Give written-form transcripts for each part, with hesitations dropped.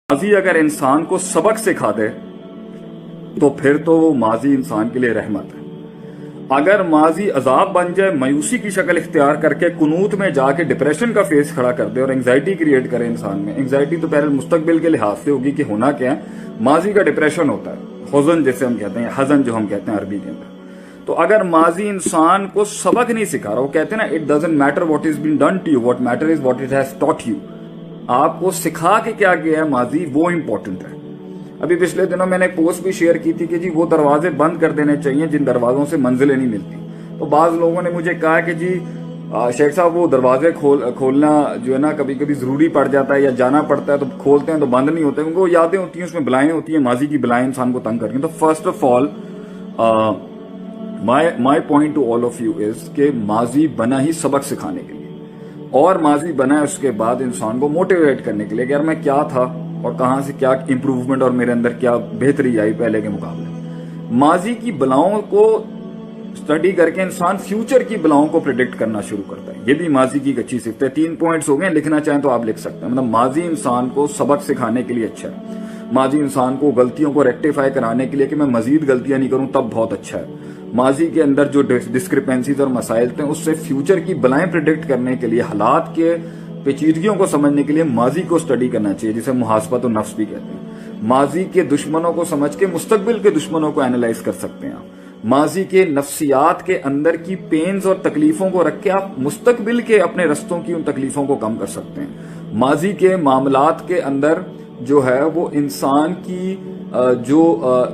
माजी अगर इंसान को सबक सिखा दे तो फिर तो वो माजी इंसान के लिए रहमत है। अगर माजी अजाब बन जाए, मायूसी की शक्ल इख्तियार करके कुनूत में जाके डिप्रेशन का फेस खड़ा कर दे और एंग्जाइटी क्रिएट करे इंसान में। एंग्जाइटी तो पहले मुस्तकबिल के लिहाज से होगी कि होना क्या है। माजी का डिप्रेशन होता है, हुज़न जैसे हम कहते हैं, हजन जो हम कहते हैं अरबी के अंदर। तो अगर माजी इंसान को सबक नहीं सिखा रहा, वो कहते हैं ना, it doesn't matter what is been done to you, what matter is what it has taught you. आपको सिखा के क्या गया है माजी, वो इंपॉर्टेंट है। अभी पिछले दिनों मैंने एक पोस्ट भी शेयर की थी कि जी वो दरवाजे बंद कर देने चाहिए जिन दरवाजों से मंजिलें नहीं मिलती। तो बाज लोगों ने मुझे कहा कि जी शेख साहब वो दरवाजे खोलना जो है ना कभी कभी जरूरी पड़ जाता है या जाना पड़ता है तो खोलते हैं तो बंद नहीं होते, क्योंकि वो यादें होती हैं, उसमें बलाएं होती हैं, माजी की बलाएं इंसान को तंग करती हैं। तो first of all my point two all of you is कि माजी बना ही सबक सिखाने के लिए, और माजी बना है उसके बाद इंसान को मोटिवेट करने के लिए कि यार मैं क्या था और कहां से क्या इंप्रूवमेंट और मेरे अंदर क्या बेहतरी आई पहले के मुकाबले। माजी की बलाओं को स्टडी करके इंसान फ्यूचर की बलाओं को प्रिडिक्ट करना शुरू करता है। ये भी माजी की एक अच्छी सिफ्त है। 3 पॉइंट्स हो गए, लिखना चाहें तो आप लिख सकते हैं। मतलब माजी इंसान को सबक सिखाने के लिए अच्छा है। माजी इंसान को गलतियों को रेक्टिफाई कराने के लिए कि मैं मजीद गलतियां नहीं करूं तब बहुत अच्छा है। माजी के अंदर जो डिस्क्रिपेंसीज और मसाइल थे उससे फ्यूचर की बलाएं प्रिडिक्ट करने के लिए, हालात के पेचीदगियों को समझने के लिए माजी को स्टडी करना चाहिए, जिसे मुहासबत और नफ्स भी कहते हैं। माजी के दुश्मनों को समझ के मुस्तकबिल के दुश्मनों को एनालाइज कर सकते हैं आप। माजी के नफ्सियात के अंदर की पेन्स और तकलीफों को रख के आप मुस्तकबिल के अपने रस्तों की उन तकलीफों को कम कर सकते हैं। माजी के मामलात के अंदर जो है वो इंसान की जो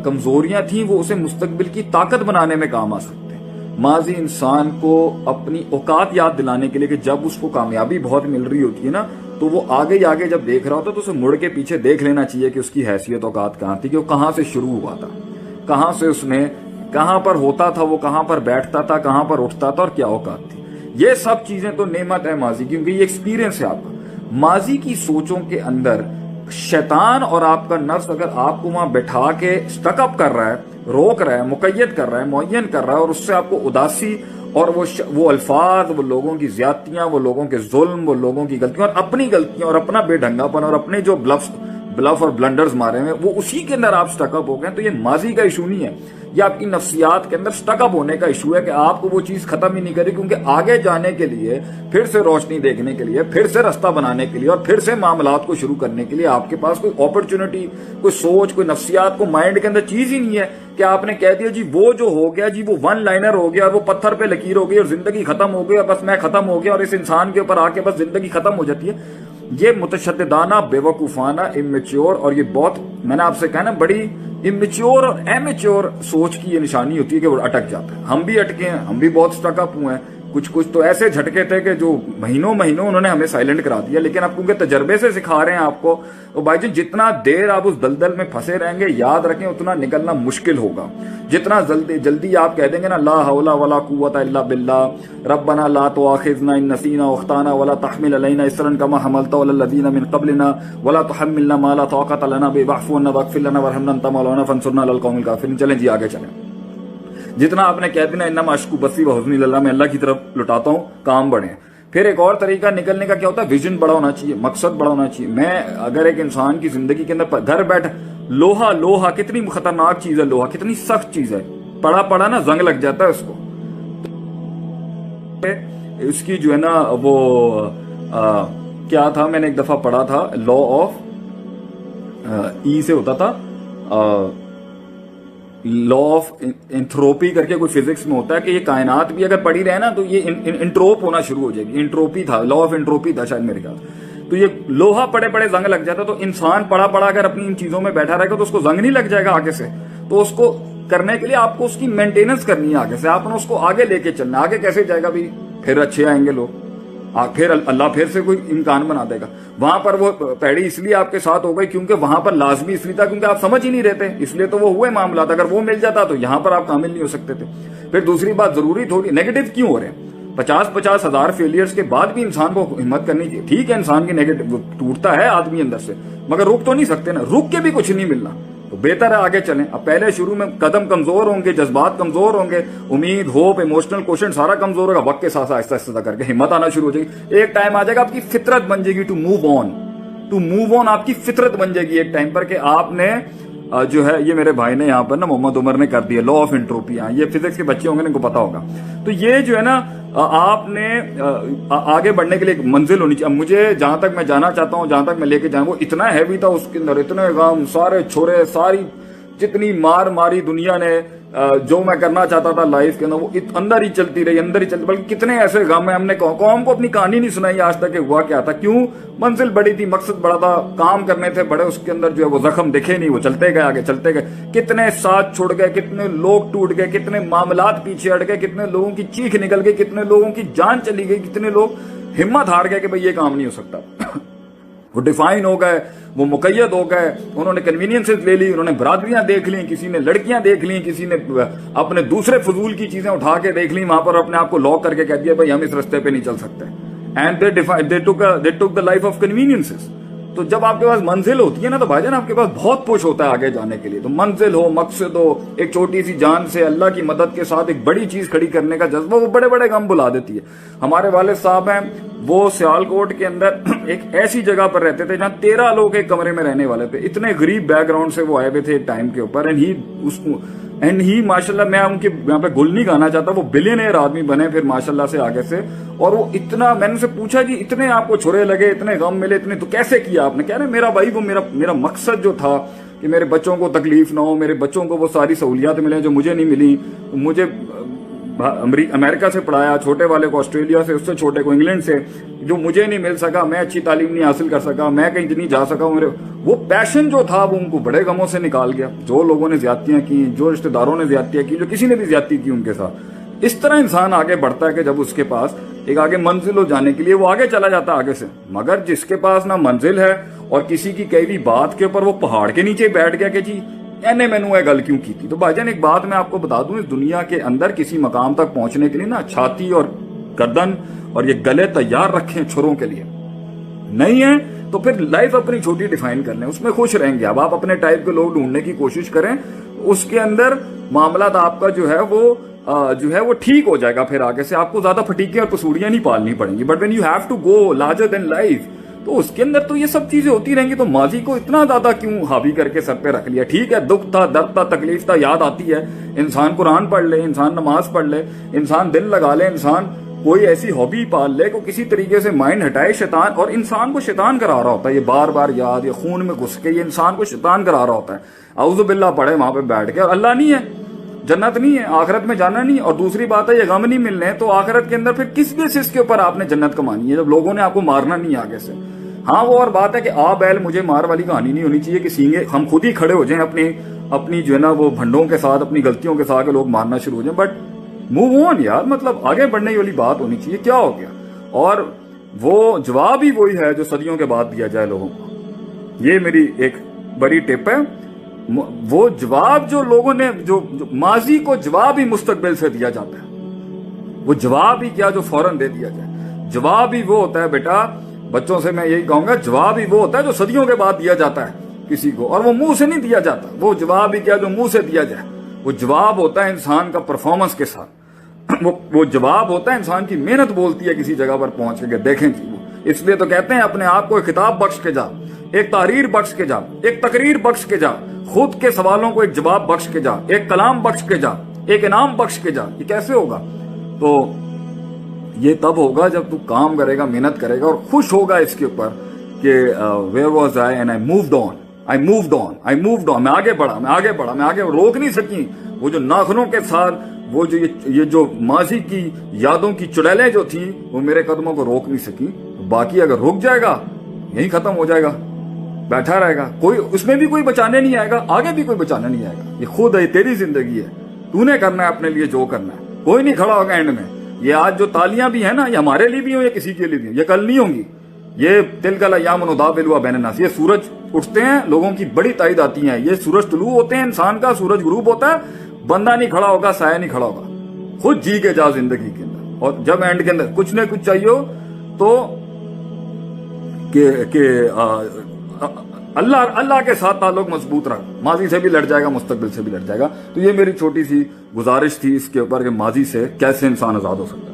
कमजोरियां थी वो उसे मुस्तकबिल की ताकत बनाने में काम आ सकते हैं। माजी इंसान को अपनी औकात याद दिलाने के लिए कि जब उसको कामयाबी बहुत मिल रही होती है ना तो वो आगे ही आगे जब देख रहा होता है तो उसे मुड़ के पीछे देख लेना चाहिए कि उसकी हैसियत औकात कहां थी, कि वो कहां से शुरू हुआ था, कहां से उसने कहां पर होता था, वो कहां पर बैठता था, कहां पर उठता था और क्या औकात थी। ये सब चीजें तो नेमत है माजी की, क्योंकि ये एक्सपीरियंस है आपका। माजी की सोचों के अंदर शैतान और आपका नफ्स अगर आपको वहां बैठा के स्टकअप कर रहा है, रोक रहा है, मुकय्यद कर रहा है, मुअय्यन कर रहा है, और उससे आपको उदासी और वो अल्फाज, वो लोगों की ज्यादतियां, वो लोगों के जुल्म, वो लोगों की गलतियां और अपनी गलतियां और अपना बेढंगापन और अपने जो ब्लफ और ब्लंडर्स मारे हैं वो उसी के अंदर आप स्टकअप हो गए। तो ये माजी का इशू नहीं है, ये आपकी नफ्सियात के अंदर स्टकअप होने का इशू है कि आपको वो चीज खत्म ही नहीं करी, क्योंकि आगे जाने के लिए, फिर से रोशनी देखने के लिए, फिर से रास्ता बनाने के लिए और फिर से मामलात को शुरू करने के लिए आपके पास कोई अपॉर्चुनिटी, कोई सोच, कोई नफ्सियात को माइंड के अंदर चीज ही नहीं है कि आपने कह दिया जी वो जो हो गया जी वो वन लाइनर हो गया और वो पत्थर पे लकीर हो गई और जिंदगी खत्म हो गई और बस मैं खत्म हो गया और इस इंसान के ऊपर आके बस जिंदगी खत्म हो जाती है। ये मुतशद्दिदाना, बेवकूफाना, इमेच्योर, और ये बहुत, मैंने आपसे कहा ना, बड़ी इमेच्योर और एमेच्योर सोच की ये निशानी होती है कि वो अटक जाता है। हम भी अटके हैं, हम भी बहुत स्टकअप हुए हैं। कुछ तो ऐसे झटके थे कि जो महीनों उन्होंने हमें साइलेंट करा दिया, लेकिन अब क्योंकि तजर्बे से सिखा रहे हैं आपको, तो भाई जी जितना देर आप उस दलदल में फंसे रहेंगे, याद रखें उतना निकलना मुश्किल होगा। जितना जल्दी आप कह देंगे ना, ला हौला वला कुव्वता इल्ला बिल्लाह, रब्बना ला तुआखिज़ना इन नसीना व अख्ताना वला तहमिल अलैना इसरन कमा हमलता अलल लज़ीना मिन क़ब्लिना वला तुहम्मिलना मा ला ताक़ता लना बिही वाफ़ु अन्ना वग़फ़िर लना वरहमना अंता मौलाना फंसुरना अलल क़ौमिल काफ़िरीन। चलें जी आगे चलें। जितना आपने कह दिया इन्नमा अश्कु बसी व हुज़्नी इलल्लाह, मैं अल्लाह की तरफ लुटाता हूं, काम बढ़े। फिर एक और तरीका निकलने का क्या होता है, विजन बड़ा होना चाहिए, मकसद बड़ा होना चाहिए। मैं अगर एक इंसान की जिंदगी के अंदर घर बैठ, लोहा कितनी खतरनाक चीज है, लोहा कितनी सख्त चीज है, पड़ा ना जंग लग जाता है उसको। इसकी जो है ना वो क्या था, मैंने एक दफा पढ़ा था, लॉ ऑफ ई से होता था, लॉ ऑफ एंथ्रोपी करके कोई फिजिक्स में होता है कि ये कायनात भी अगर पड़ी रहे ना तो ये इंट्रोप होना शुरू हो जाएगी। इंट्रोपी था, लॉ ऑफ एंट्रोपी था शायद मेरे ख्याल। तो ये लोहा पड़े जंग लग जाता, तो इंसान पड़ा अगर अपनी इन चीजों में बैठा रहेगा तो उसको जंग नहीं लग जाएगा आगे से। तो उसको करने के लिए आपको उसकी मेंटेनेंस करनी है आगे से, आपने उसको आगे लेके चलना। आगे कैसे जाएगा भी, फिर अच्छे आएंगे लोग, फिर अल्लाह फिर से कोई इम्कान बना देगा। वहां पर वो पैड़ी इसलिए आपके साथ हो गई क्योंकि वहां पर लाजमी इसलिए था क्योंकि आप समझ ही नहीं रहते, इसलिए तो वो हुए मामला। अगर वो मिल जाता तो यहां पर आप कामिल नहीं हो सकते थे। फिर दूसरी बात, जरूरी थोड़ी नेगेटिव क्यों हो रहे हैं, 50 हजार फेलियर्स के बाद भी इंसान को हिम्मत करनी चाहिए। ठीक है, इंसान की नेगेटिव टूटता है आदमी अंदर से, मगर रुक तो नहीं सकते ना, रुक के भी कुछ नहीं मिलना। तो बेहतर है आगे चलें। अब पहले शुरू में कदम कमजोर होंगे, जज्बात कमजोर होंगे, उम्मीद, होप, इमोशनल क्वेश्चन सारा कमजोर होगा। वक्त के साथ आहिस्ता आहिस्ता करके हिम्मत आना शुरू हो जाएगी। एक टाइम आ जाएगा आपकी फितरत बन जाएगी to move on, to move on. آپ کی فطرت بن جائے گی ایک ٹائم پر کہ آپ نے جو ہے, یہ میرے بھائی نے یہاں پر نا محمد عمر نے کر دیا لا آف انٹروپی. یہ فزکس کے بچے ہوں گے ان کو پتا ہوگا. تو یہ جو ہے نا آپ نے آگے بڑھنے کے لیے ایک منزل ہونی چاہیے. مجھے جہاں تک میں جانا چاہتا ہوں, جہاں تک میں لے کے جاؤں, وہ اتنا ہیوی تھا اس کے اندر, اتنے غم, سارے چھوڑے, ساری جتنی مار ماری دنیا نے, جو میں کرنا چاہتا تھا لائف کے اندر وہ اندر ہی چلتی رہی, اندر ہی چلتی. بلکہ کتنے ایسے غم ہیں, ہم نے قوم کو اپنی کہانی نہیں سنائی آج تک کہ ہوا کیا تھا. کیوں؟ منزل بڑی تھی, مقصد بڑا تھا, کام کرنے تھے بڑے, اس کے اندر جو ہے وہ زخم دکھے نہیں, وہ چلتے گئے آگے, چلتے گئے. کتنے ساتھ چھوڑ گئے, کتنے لوگ ٹوٹ گئے, کتنے معاملات پیچھے ہٹ گئے, کتنے لوگوں کی چیخ نکل گئی, کتنے لوگوں کی جان چلی گئی, کتنے لوگ ہمت ہار گئے کہ بھئی یہ کام نہیں ہو سکتا. وہ ڈیفائن ہو گئے, وہ مقید ہو گئے, انہوں نے کنوینئنسز لے لی, انہوں نے برادریاں دیکھ لی, کسی نے لڑکیاں دیکھ لی, کسی نے اپنے دوسرے فضول کی چیزیں اٹھا کے دیکھ لی, وہاں پر اپنے آپ کو لاک کر کے کہہ دیا بھائی ہم اس رستے پہ نہیں چل سکتے. And they took the life of conveniences. تو جب آپ کے پاس منزل ہوتی ہے نا تو بھائی جان آپ کے پاس بہت پش ہوتا ہے آگے جانے کے لیے. تو منزل ہو, مقصد ہو, ایک چھوٹی سی جان سے اللہ کی مدد کے ساتھ ایک بڑی چیز کھڑی کرنے کا جذبہ, وہ بڑے بڑے غم بلا دیتی ہے. ہمارے والد صاحب ہیں, وہ سیالکوٹ کے اندر ایک ایسی جگہ پر رہتے تھے جہاں 13 لوگ ایک کمرے میں رہنے والے تھے. اتنے غریب بیک گراؤنڈ سے وہ آئے ہوئے تھے ایک ٹائم کے اوپر. اینڈ ہی ماشاءاللہ, میں ان کے یہاں پہ گل نہیں گانا چاہتا, وہ بلینئر آدمی بنے پھر ماشاءاللہ سے آگے سے. اور وہ اتنا, میں نے ان سے پوچھا جی اتنے آپ کو چھرے لگے, اتنے غم ملے, اتنے تو کیسے کیا آپ نے؟ کہہ رہے میرا بھائی وہ میرا مقصد جو تھا کہ میرے بچوں کو تکلیف نہ ہو, میرے بچوں کو وہ ساری سہولیات ملیں جو مجھے نہیں ملی. مجھے امریکہ سے پڑھایا, چھوٹے والے کو آسٹریلیا سے, اس سے چھوٹے کو انگلینڈ سے, جو مجھے نہیں مل سکا, میں اچھی تعلیم نہیں حاصل کر سکا, میں کہیں نہیں جا سکا. وہ پیشن جو تھا وہ ان کو بڑے غموں سے نکال گیا. جو لوگوں نے زیادتیاں کی, جو رشتہ داروں نے زیادتیاں کی, جو کسی نے بھی زیادتی کی ان کے ساتھ, اس طرح انسان آگے بڑھتا ہے کہ جب اس کے پاس ایک آگے منزل ہو جانے کے لیے وہ آگے چلا جاتا ہے آگے سے. مگر جس کے پاس نہ منزل ہے اور کسی کی کئی بھی بات کے اوپر وہ پہاڑ کے نیچے بیٹھ گیا کہ جی اینے میں نے گل کیوں کی تھی. تو بھائی جان ایک بات میں آپ کو بتا دوں, اس دنیا کے اندر کسی مقام تک پہنچنے کے لیے نا چھاتی اور گردن اور یہ گلے تیار رکھیں چھروں کے لیے. نہیں ہے تو پھر لائف اپنی چھوٹی ڈیفائن کر لیں, اس میں خوش رہیں گے. اب آپ اپنے ٹائپ کے لوگ ڈھونڈنے کی کوشش کریں, اس کے اندر معاملات آپ کا جو ہے وہ ٹھیک ہو جائے گا. پھر آگے سے آپ کو زیادہ پھٹیکیں اور پسوڑیاں نہیں پالنی پڑیں گی. But when you have to go larger than life, تو اس کے اندر تو یہ سب چیزیں ہوتی رہیں گی. تو ماضی کو اتنا زیادہ کیوں حاوی کر کے سر پہ رکھ لیا؟ ٹھیک ہے, دکھ تھا, درد تھا, تکلیف تھا, یاد آتی ہے. انسان قرآن پڑھ لے, انسان نماز پڑھ لے, انسان دل لگا لے, انسان کوئی ایسی ہابی پال لے کو کسی طریقے سے مائنڈ ہٹائے. شیطان, اور انسان کو شیطان کرا رہا ہوتا ہے یہ بار بار یاد, یہ خون میں گھس کے یہ انسان کو شیطان کرا رہا ہوتا ہے. اعوذ باللہ پڑھے وہاں پہ بیٹھ کے, اور اللہ نہیں ہے, جنت نہیں ہے, آخرت میں جانا نہیں. اور دوسری بات ہے یہ غم نہیں ملنے, تو آخرت کے اندر پھر کس بیسس کے اوپر آپ نے جنت کمانی ہے جب لوگوں نے آپ کو مارنا نہیں آگے سے. ہاں وہ اور بات ہے کہ بیل مجھے مار والی کہانی نہیں ہونی چاہیے کہ سینگے ہم خود ہی کھڑے ہو جائیں اپنی جو ہے نا وہ بھنڈوں کے ساتھ, اپنی غلطیوں کے ساتھ لوگ مارنا شروع ہو جائیں. بٹ موو آن یار, مطلب آگے بڑھنے والی بات ہونی چاہیے. کیا ہو گیا؟ اور وہ جواب ہی وہی ہے جو صدیوں کے بعد دیا جائے لوگوں کو. یہ میری ایک بڑی ٹپ ہے. وہ جواب جو لوگوں نے, جو ماضی کو جواب ہی مستقبل سے دیا جاتا ہے, وہ جواب ہی کیا جو فوراً دے دیا جائے. جواب ہی وہ ہوتا ہے بیٹا, بچوں سے میں یہی کہوں گا, جواب ہی وہ ہوتا ہے جو صدیوں کے بعد دیا جاتا ہے کسی کو, اور وہ منہ سے نہیں دیا جاتا. وہ جواب ہی کیا جو منہ سے دیا جائے. وہ جواب ہوتا ہے انسان کا پرفارمنس کے ساتھ. وہ جواب ہوتا ہے انسان کی محنت بولتی ہے کسی جگہ پر پہنچ کے دیکھیں جی. وہ اس لیے تو کہتے ہیں اپنے آپ کو ایک خطاب بخش کے جا, ایک تحریر بخش کے جا, ایک تقریر بخش کے جا, خود کے سوالوں کو ایک جواب بخش کے جا, ایک کلام بخش کے جا, ایک انعام بخش کے جا. یہ کیسے ہوگا؟ تو یہ تب ہوگا جب تو کام کرے گا, محنت کرے گا اور خوش ہوگا اس کے اوپر کہ where was I and I moved on. میں آگے بڑھا, روک نہیں سکی. وہ جو ناخنوں کے ساتھ وہ جو یہ جو ماضی کی یادوں کی چڑیلیں جو تھیں وہ میرے قدموں کو روک نہیں سکی. باقی اگر رک جائے گا یہی ختم ہو جائے گا, بیٹھا رہے گا, کوئی اس میں بھی کوئی بچانے نہیں آئے گا, آگے بھی کوئی بچانے نہیں آئے گا. یہ خود ہے, تیری زندگی ہے, تو نے کرنا ہے اپنے لیے جو کرنا ہے. کوئی نہیں کھڑا ہوگا اینڈ میں. یہ آج جو تالیاں بھی ہیں نا, یہ ہمارے لیے بھی ہوں یا کسی کے لیے بھی ہوں, یہ کل نہیں ہوں گی. یہ تلک الایام نداولها بین الناس. یہ سورج اٹھتے ہیں, لوگوں کی بڑی تائید آتی ہیں. یہ سورج طلوع ہوتے ہیں, انسان کا سورج غروب ہوتا ہے. بندہ نہیں کھڑا ہوگا, سایہ نہیں کھڑا ہوگا. خود جی کے جا زندگی کے اندر. اور جب اینڈ کے اندر کچھ نہ کچھ چاہیے ہو تو کہ اللہ کے ساتھ تعلق مضبوط رکھ. ماضی سے بھی لڑ جائے گا, مستقبل سے بھی لڑ جائے گا. تو یہ میری چھوٹی سی گزارش تھی اس کے اوپر کہ ماضی سے کیسے انسان آزاد ہو سکتا ہے.